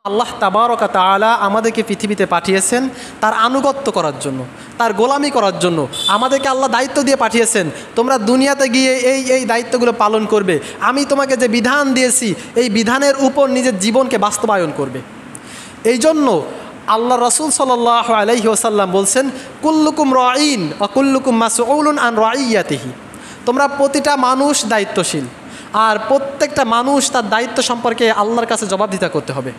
আল্লাহ তাবারক ওয়া তাআলা আমাদেরকে পৃথিবীতে পাঠিয়েছেন তার আনুগত্য করার জন্য, তার গোলামি করার জন্য। আমাদেরকে আল্লাহ দায়িত্ব দিয়ে পাঠিয়েছেন, তোমরা দুনিয়াতে গিয়ে এই দায়িত্বগুলো পালন করবে। আমি তোমাকে যে বিধান দিয়েছি এই বিধানের উপর নিজের জীবনকে বাস্তবায়ন করবে। এই জন্য আল্লাহ রাসূল সাল্লাল্লাহু আলাইহি ওয়াসাল্লাম বলছেন, কুল্লুকুম রাঈন ওয়া কুল্লুকুম মাসউলুন আন রাঈয়াতিহি। তোমরা প্রতিটা মানুষ দায়িত্বশীল, আর প্রত্যেকটা মানুষ তার দায়িত্ব সম্পর্কে আল্লাহর কাছে জবাবদিহিতা করতে হবে।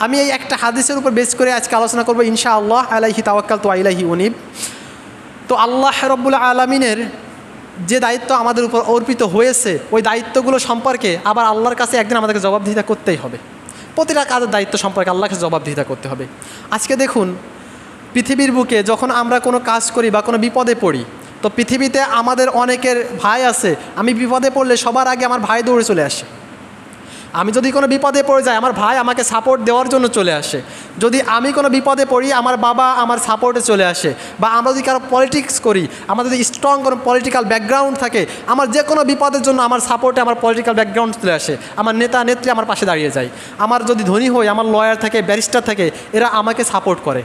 আমি এই একটা হাদিসের উপর বেস করে আজকে আলোচনা করব ইনশাআল্লাহ। আলাইহি তাওয়াক্কালতু ওয়া ইলাইহি উনীব। তো আল্লাহ রাব্বুল আলামিনের যে দায়িত্ব আমাদের উপর অর্পিত হয়েছে ওই দায়িত্বগুলো সম্পর্কে আবার আল্লাহর কাছে একদিন আমাদেরকে জবাবদিহিতা করতেই হবে। প্রতিটা কাজের দায়িত্ব সম্পর্কে আল্লাহকে জবাবদিহিতা করতে হবে। আজকে দেখুন, পৃথিবীর বুকে যখন আমরা কোনো কাজ করি বা কোনো বিপদে পড়ি, তো পৃথিবীতে আমাদের অনেকের ভাই আছে, আমি বিপদে পড়লে সবার আগে আমার ভাই দৌড়ে চলে আসে। আমি যদি কোনো বিপদে পড়ে যাই আমার ভাই আমাকে সাপোর্ট দেওয়ার জন্য চলে আসে। যদি আমি কোনো বিপদে পড়ি আমার বাবা আমার সাপোর্টে চলে আসে। বা আমরা যদি কারো পলিটিক্স করি, আমার যদি স্ট্রং কোনো পলিটিক্যাল ব্যাকগ্রাউন্ড থাকে, আমার যে কোনো বিপদের জন্য আমার সাপোর্টে আমার পলিটিক্যাল ব্যাকগ্রাউন্ড চলে আসে। আমার নেতা নেত্রী আমার পাশে দাঁড়িয়ে যায়। আমার যদি ধনী হই, আমার লয়ার থাকে, ব্যারিস্টার থাকে, এরা আমাকে সাপোর্ট করে।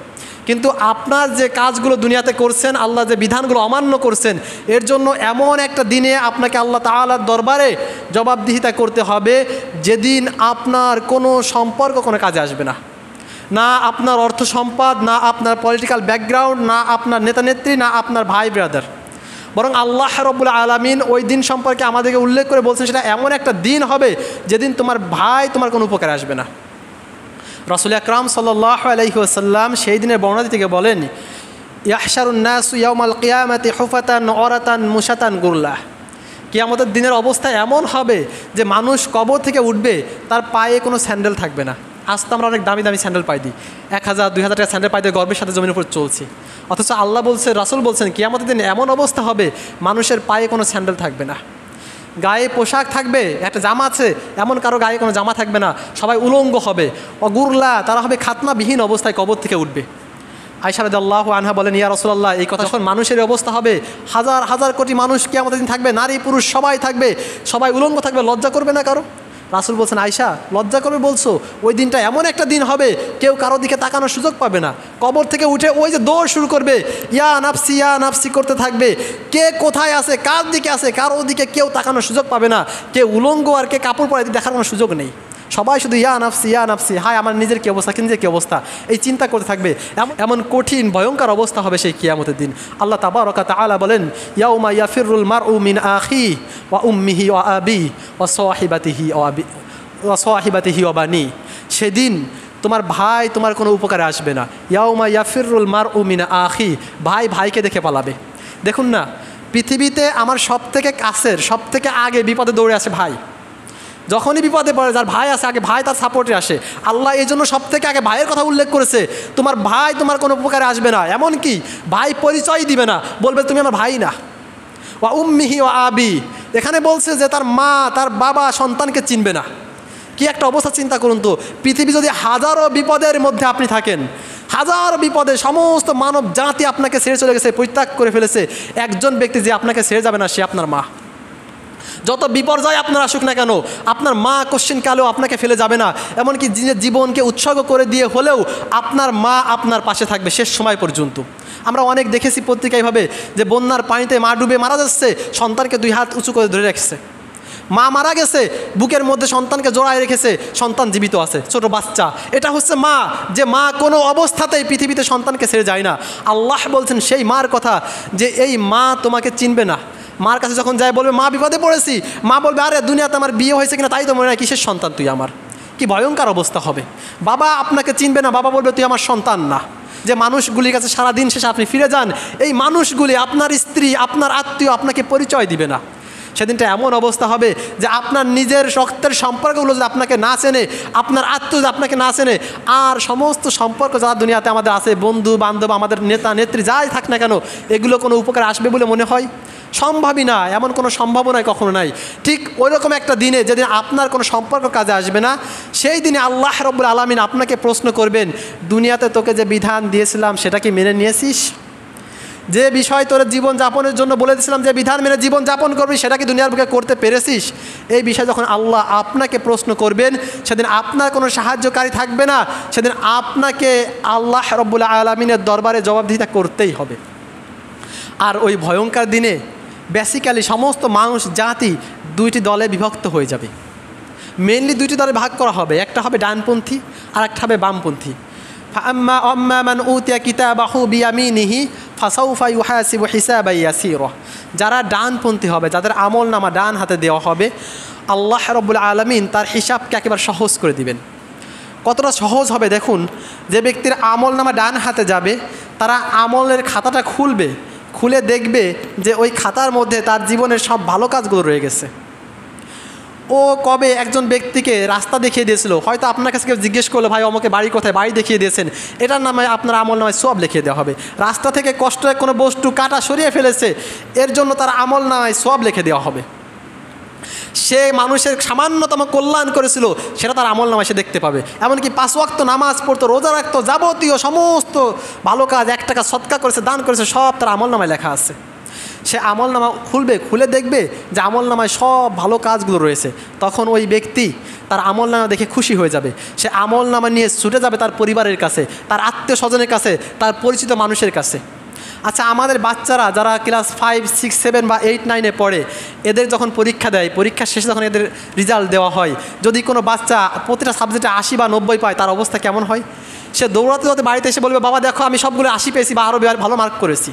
কিন্তু আপনার যে কাজগুলো দুনিয়াতে করছেন, আল্লাহ যে বিধানগুলো অমান্য করছেন, এর জন্য এমন একটা দিনে আপনাকে আল্লাহ তাআলার দরবারে জবাবদিহিতা করতে হবে যেদিন আপনার কোনো সম্পর্ক কোনো কাজে আসবে না। না আপনার অর্থ সম্পদ, না আপনার পলিটিক্যাল ব্যাকগ্রাউন্ড, না আপনার নেতা নেত্রী, না আপনার ভাই ব্রাদার, বরং আল্লাহ রাব্বুল আলামিন ওই দিন সম্পর্কে আমাদেরকে উল্লেখ করে বলছেন সেটা এমন একটা দিন হবে যেদিন তোমার ভাই তোমার কোনো উপকারে আসবে না। রাসূল আকরাম সাল্লাল্লাহু আলাইহি ওয়াসাল্লাম সেই দিনের বর্ণনা থেকে বলেন, ইয়াহশারুন নাসু ইয়াউমাল কিয়ামাতি হুফাতান উরাতান মুশাতান গুরলা। কিয়ামতের দিনের অবস্থা এমন হবে যে মানুষ কবর থেকে উঠবে, তার পায়ে কোনো স্যান্ডেল থাকবে না। আজ তো আমরা অনেক দামি দামি স্যান্ডেল পাই দিই, 1000 2000 টাকা স্যান্ডেল পাই দিয়ে গর্বের সাথে জমির উপর চলছি। অথচ আল্লাহ বলছে, রাসূল বলছেন, কিয়ামতের দিন এমন অবস্থা হবে মানুষের পায়ে কোনো স্যান্ডেল থাকবে না। গায়ে পোশাক থাকবে, একটা জামা আছে, এমন কারো গায়ে কোনো জামা থাকবে না, সবাই উলঙ্গ হবে। অগুরলা, তারা হবে খাতনাবিহীন অবস্থায় কবর থেকে উঠবে। আয়েশা রাদিয়াল্লাহু আনহা বলেন, ইয়া রাসূলুল্লাহ, এই কথা যখন মানুষের অবস্থা হবে, হাজার হাজার কোটি মানুষ কিয়ামতের দিন থাকবে, নারী পুরুষ সবাই থাকবে, সবাই উলঙ্গ থাকবে, লজ্জা করবে না কারো? রাসূল বলছেন, আয়েশা লজ্জা করবে বলছো? ওই দিনটা এমন একটা দিন হবে কেউ কারো দিকে তাকানোর সুযোগ পাবে না। কবর থেকে উঠে ওই যে দৌড় শুরু করবে, ইয়া নাফসি করতে থাকবে। কে কোথায় আছে, কার দিকে আছে, কারো দিকে কেউ তাকানোর সুযোগ পাবে না। কে উলঙ্গ আর কে কাপড় পরে দেখার কোনো সুযোগ নেই। সবাই শুধু ইয়া নাফসি, হায় আমার নিজের কী অবস্থা, নিজের কী অবস্থা, এই চিন্তা করতে থাকবে। এমন কঠিন ভয়ঙ্কর অবস্থা হবে সেই কিয়ামতের দিন। আল্লাহ তাবারক ওয়া তাআলা বলেন, ইয়াউমা ইয়াফিরুল মারউ মিন আখি ওয়া উম্মিহি ওয়া আবি ওয়া সাহিবাতিহি ওয়া বানি। সেদিন তোমার ভাই তোমার কোনো উপকারে আসবে না। ইয়াউমা ইয়াফিরুল মারউ মিন আখি, ভাই ভাইকে দেখে পালাবে। দেখুন না, পৃথিবীতে আমার সবথেকে কাছের, সবথেকে আগে বিপদে দৌড়ে আসে ভাই। যখনই বিপদে পড়ে যার ভাই আছে, আগে ভাই তার সাপোর্টে আসে। আল্লাহ এই জন্য সব থেকে আগে ভাইয়ের কথা উল্লেখ করেছে। তোমার ভাই তোমার কোনো উপকারে আসবে না, এমনকি ভাই পরিচয় দিবে না, বলবে তুমি আমার ভাই না। ওয়া উম্মিহি ওয়া আবি, এখানে বলছে যে তার মা তার বাবা সন্তানকে চিনবে না। কি একটা অবস্থা চিন্তা করুন তো। পৃথিবী যদি হাজারো বিপদের মধ্যে আপনি থাকেন, হাজার বিপদে সমস্ত মানব জাতি আপনাকে ছেড়ে চলে গেছে, পরিত্যাগ করে ফেলেছে, একজন ব্যক্তি যে আপনাকে ছেড়ে যাবে না সে আপনার মা। যত বিপর্যয় আপনার আসুক না কেন, আপনার মা কোশ্চেন কালেও আপনাকে ফেলে যাবে না। এমনকি জীবনকে উৎসর্গ করে দিয়ে হলেও আপনার মা আপনার পাশে থাকবে শেষ সময় পর্যন্ত। আমরা অনেক দেখেছি পত্রিকায় ভাবে যে বন্যার পানিতে মা ডুবে মারা যাচ্ছে, সন্তানকে 2 হাত উঁচু করে ধরে রেখেছে। মা মারা গেছে, বুকের মধ্যে সন্তানকে জড়ায় রেখেছে, সন্তান জীবিত আছে, ছোট বাচ্চা। এটা হচ্ছে মা, যে মা কোনো অবস্থাতেই পৃথিবীতে সন্তানকে ছেড়ে যায় না। আল্লাহ বলছেন সেই মার কথা যে এই মা তোমাকে চিনবে না। মার কাছে যখন যায় বলবে মা বিপদে পড়েছি, মা বলবে আরে দুনিয়াতে আমার বিয়ে হয়েছে কিনা তাই তো মনে হয়, কিসের সন্তান তুই আমার। কি ভয়ঙ্কর অবস্থা হবে। বাবা আপনাকে চিনবে না, বাবা বলবে তুই আমার সন্তান না। যে মানুষগুলির কাছে সারাদিন শেষে আপনি ফিরে যান, এই মানুষগুলি আপনার স্ত্রী আপনার আত্মীয় আপনাকে পরিচয় দিবে না। সেদিনটা এমন অবস্থা হবে যে আপনার নিজের রক্তের সম্পর্কগুলো যদি আপনাকে না চেনে, আপনার আত্মীয় যদি আপনাকে না চেনে, আর সমস্ত সম্পর্ক যারা দুনিয়াতে আমাদের আছে, বন্ধু বান্ধব, আমাদের নেতা নেত্রী যাই থাক না কেন, এগুলো কোনো উপকার আসবে বলে মনে হয়? সম্ভবই না, এমন কোনো সম্ভাবনাই কখনো নাই। ঠিক ওই রকম একটা দিনে যেদিন আপনার কোনো সম্পর্ক কাজে আসবে না, সেই দিনে আল্লাহ রাব্বুল আলামিন আপনাকে প্রশ্ন করবেন, দুনিয়াতে তোকে যে বিধান দিয়েছিলাম সেটা কি মেনে নিয়েছিস? যে বিষয় তোর জীবন যাপনের জন্য বলে দিয়েছিলাম, যে বিধান মেনে জীবন যাপন করবি, সেটা কি দুনিয়ার বুকে করতে পেরেছিস? এই বিষয়ে যখন আল্লাহ আপনাকে প্রশ্ন করবেন, সেদিন আপনার কোনো সাহায্যকারী থাকবে না, সেদিন আপনাকে আল্লাহ রব্বুল আলামিনের দরবারে জবাবদিহিতা করতেই হবে। আর ওই ভয়ঙ্কর দিনে বেসিক্যালি সমস্ত মানুষ জাতি দুইটি দলে বিভক্ত হয়ে যাবে। মেনলি দুইটি দলে ভাগ করা হবে, একটা হবে ডানপন্থী আর একটা হবে বামপন্থী। ফাআম্মা মান উতিয়া কিতাবাহু বিয়ামিনিহি ফাসাউফা ইউহাসিবু হিসাবান ইয়াসীরা। যারা ডানপন্থী হবে, যাদের আমলনামা ডান হাতে দেওয়া হবে, আল্লাহ রাব্বুল আলামিন তার হিসাবকে একেবারে সহজ করে দিবেন। কতটা সহজ হবে দেখুন, যে ব্যক্তির আমলনামা ডান হাতে যাবে, তারা আমলের খাতাটা খুলবে, খুলে দেখবে যে ওই খাতার মধ্যে তার জীবনের সব ভালো কাজগুলো রয়ে গেছে। ও কবে একজন ব্যক্তিকে রাস্তা দেখিয়ে দিয়েছিল, হয়তো আপনার কাছে কেউ জিজ্ঞেস করলো, ভাই অমুকে বাড়ি কোথায়, বাড়ি দেখিয়ে দিয়েছেন, এটার নামে আপনার আমল নামায় সওয়াব লিখিয়ে দেওয়া হবে। রাস্তা থেকে কষ্ট কোনো বস্তু কাটা সরিয়ে ফেলেছে, এর জন্য তার আমল নামায় সওয়াব লিখে দেওয়া হবে। সে মানুষের সামান্যতম কল্যাণ করেছিল, সেটা তার আমল নামায় সে দেখতে পাবে। এমনকি 5 ওয়াক্ত নামাজ পড়তো, রোজা রাখতো, যাবতীয় সমস্ত ভালো কাজ, 1 টাকা সদকা করেছে, দান করেছে, সব তার আমল নামায় লেখা আছে। সে আমল নামা খুলবে, খুলে দেখবে যে আমল নামায় সব ভালো কাজগুলো রয়েছে। তখন ওই ব্যক্তি তার আমল নামা দেখে খুশি হয়ে যাবে। সে আমল নামা নিয়ে ছুটে যাবে তার পরিবারের কাছে, তার আত্মীয় স্বজনের কাছে, তার পরিচিত মানুষের কাছে। আচ্ছা, আমাদের বাচ্চারা যারা ক্লাস 5, 6, 7 বা 8, 9-এ পড়ে, এদের যখন পরীক্ষা দেয়, পরীক্ষার শেষে যখন এদের রেজাল্ট দেওয়া হয়, যদি কোনো বাচ্চা প্রতিটা সাবজেক্টে 80 বা 90 পায়, তার অবস্থা কেমন হয়? সে দৌড়াতে দৌড়াতে বাড়িতে এসে বলবে, বাবা দেখো আমি সবগুলো 80 পেয়েছি বা আরও ভালো মার্ক করেছি।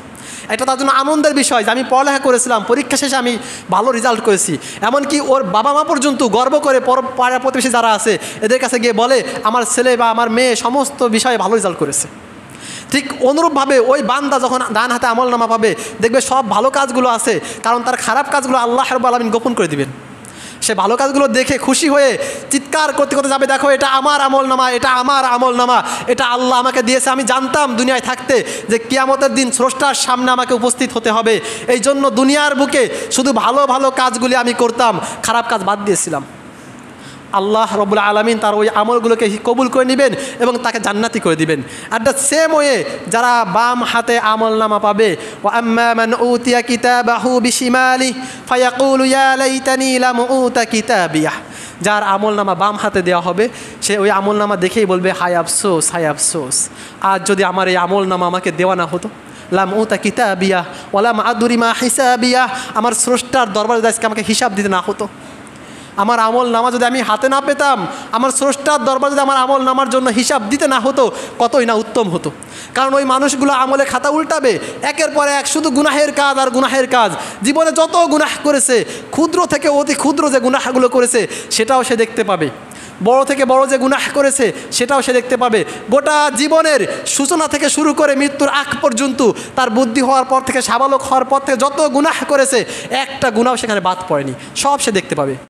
এটা তার জন্য আনন্দের বিষয় যে আমি পড়ালেখা করেছিলাম, পরীক্ষা শেষে আমি ভালো রেজাল্ট করেছি। এমনকি ওর বাবা মা পর্যন্ত গর্ব করে পাড়া প্রতিবেশী যারা আছে এদের কাছে গিয়ে বলে, আমার ছেলে বা আমার মেয়ে সমস্ত বিষয়ে ভালো রেজাল্ট করেছে। ঠিক অনুরূপভাবে ওই বান্দা যখন ডান হাতে আমল নামা পাবে, দেখবে সব ভালো কাজগুলো আছে, কারণ তার খারাপ কাজগুলো আল্লাহ রাব্বুল আলামিন গোপন করে দিবেন। সে ভালো কাজগুলো দেখে খুশি হয়ে চিৎকার করতে করতে যাবে, দেখো এটা আমার আমল নামা, এটা আমার আমল নামা, এটা আল্লাহ আমাকে দিয়েছে। আমি জানতাম দুনিয়ায় থাকতে যে কিয়ামতের দিন স্রষ্টার সামনে আমাকে উপস্থিত হতে হবে, এই জন্য দুনিয়ার বুকে শুধু ভালো ভালো কাজগুলি আমি করতাম, খারাপ কাজ বাদ দিয়েছিলাম। আল্লাহ রাব্বুল আলামিন তার ওই আমলগুলোকে কবুল করে নেবেন এবং তাকে জান্নাতি করে দিবেন। আর দ্য সেম ওয়ে যারা বাম হাতে আমল নামা পাবে, ওয়া আম্মা মান উতিয়া কিতাবাহু বিশিমালি ফায়াকুলু ইয়া লাইতানি লাম উতা কিতাবিয়াহ। যার আমল নামা বাম হাতে দেওয়া হবে, সে ওই আমল নামা দেখেই বলবে, হায় আফসোস, হায় আফসোস, আজ যদি আমার এই আমল নামা আমাকে দেওয়া না হতো। লাম উতা কিতাবিয়াহ ওয়ালাম আদরি মা হিসাবিয়াহ। আমার স্রষ্টার দরবারে আজকে আমাকে হিসাব দিতে না হতো। আমার আমল নামা যদি আমি হাতে না পেতাম, আমার স্রষ্টার দরবারে যদি আমার আমল নামার জন্য হিসাব দিতে না হতো, কতই না উত্তম হতো। কারণ ওই মানুষগুলো আমলে খাতা উল্টাবে, একের পর এক শুধু গুনাহের কাজ আর গুনাহের কাজ। জীবনে যত গুনাহ করেছে, ক্ষুদ্র থেকে অতি ক্ষুদ্র যে গুনাহগুলো করেছে সেটাও সে দেখতে পাবে, বড় থেকে বড় যে গুনাহ করেছে সেটাও সে দেখতে পাবে। গোটা জীবনের সূচনা থেকে শুরু করে মৃত্যুর আগ পর্যন্ত, তার বুদ্ধি হওয়ার পর থেকে, সাবালক হওয়ার পর থেকে যত গুনাহ করেছে, একটা গুনাহ সেখানে বাদ পড়েনি, সব সে দেখতে পাবে।